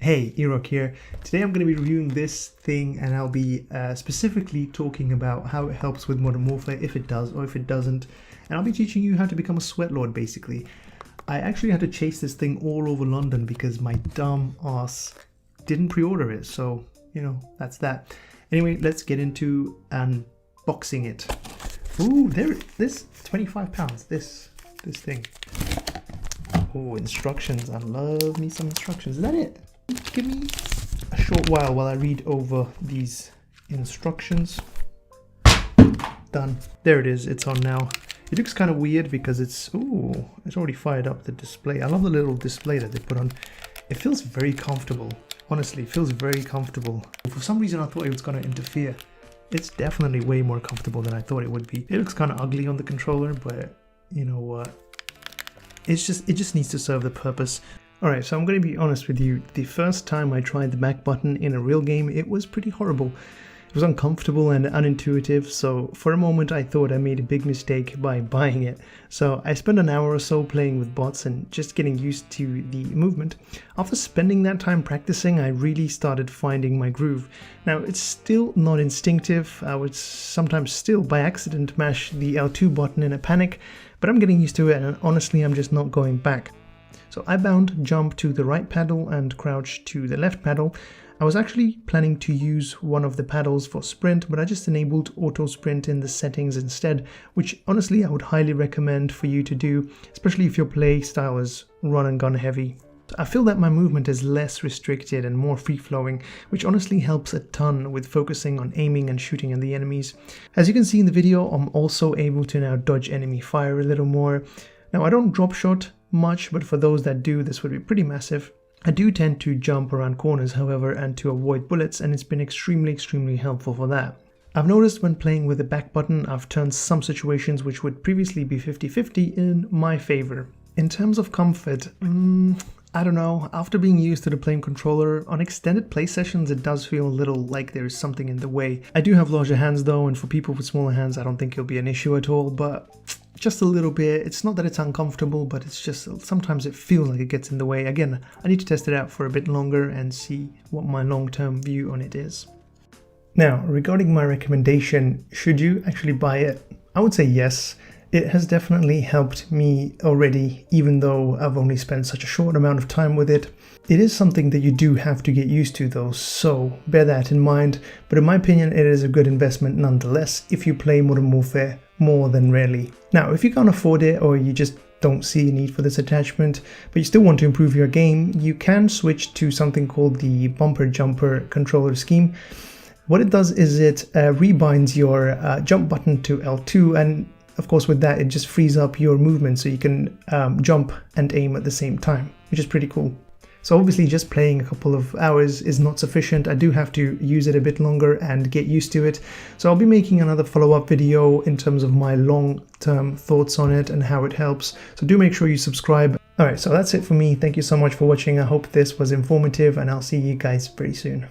Hey, Erok here. Today I'm going to be reviewing this thing and I'll be specifically talking about how it helps with Modern Warfare, if it does or if it doesn't. And I'll be teaching you how to become a sweat lord basically. I actually had to chase this thing all over London because my dumb ass didn't pre-order it. So, you know, that's that. Anyway, let's get into unboxing it. Ooh, this £25, this thing. Oh, instructions. I love me some instructions. Is that it? Give me a short while I read over these instructions. Done. There it is. It's on now. It looks kind of weird because it's already fired up the display. I love the little display that they put on. It feels very comfortable. Honestly, it feels very comfortable. For some reason, I thought it was going to interfere. It's definitely way more comfortable than I thought it would be. It looks kind of ugly on the controller, but you know what? It just needs to serve the purpose. Alright, so I'm going to be honest with you. The first time I tried the back button in a real game, it was pretty horrible. It was uncomfortable and unintuitive, so for a moment I thought I made a big mistake by buying it. So I spent an hour or so playing with bots and just getting used to the movement. After spending that time practicing, I really started finding my groove. Now, it's still not instinctive. I would sometimes still by accident mash the L2 button in a panic, but I'm getting used to it and honestly I'm just not going back. So I bound jump to the right paddle and crouch to the left paddle. I was actually planning to use one of the paddles for sprint, but I just enabled auto sprint in the settings instead, which honestly I would highly recommend for you to do, especially if your play style is run and gun heavy. I feel that my movement is less restricted and more free-flowing, which honestly helps a ton with focusing on aiming and shooting at the enemies. As you can see in the video, I'm also able to now dodge enemy fire a little more. Now I don't drop shot much, but for those that do, this would be pretty massive. I do tend to jump around corners, however, and to avoid bullets, and it's been extremely helpful for that. I've noticed when playing with the back button, I've turned some situations which would previously be 50-50 in my favor. In terms of comfort, I don't know, after being used to the playing controller, on extended play sessions it does feel a little like there is something in the way. I do have larger hands though, and for people with smaller hands I don't think it'll be an issue at all, but just a little bit. It's not that it's uncomfortable, but it's just sometimes it feels like it gets in the way. Again, I need to test it out for a bit longer and see what my long-term view on it is. Now, regarding my recommendation, should you actually buy it? I would say yes. It has definitely helped me already, even though I've only spent such a short amount of time with it. It is something that you do have to get used to though, so bear that in mind. But in my opinion, it is a good investment nonetheless if you play Modern Warfare more than rarely. Now, if you can't afford it or you just don't see a need for this attachment, but you still want to improve your game, you can switch to something called the Bumper Jumper controller scheme. What it does is it rebinds your jump button to L2, and of course with that it just frees up your movement so you can jump and aim at the same time, which is pretty cool. So obviously just playing a couple of hours is not sufficient. I do have to use it a bit longer and get used to it. So I'll be making another follow-up video in terms of my long-term thoughts on it and how it helps. So do make sure you subscribe. Alright, so that's it for me. Thank you so much for watching. I hope this was informative and I'll see you guys very soon.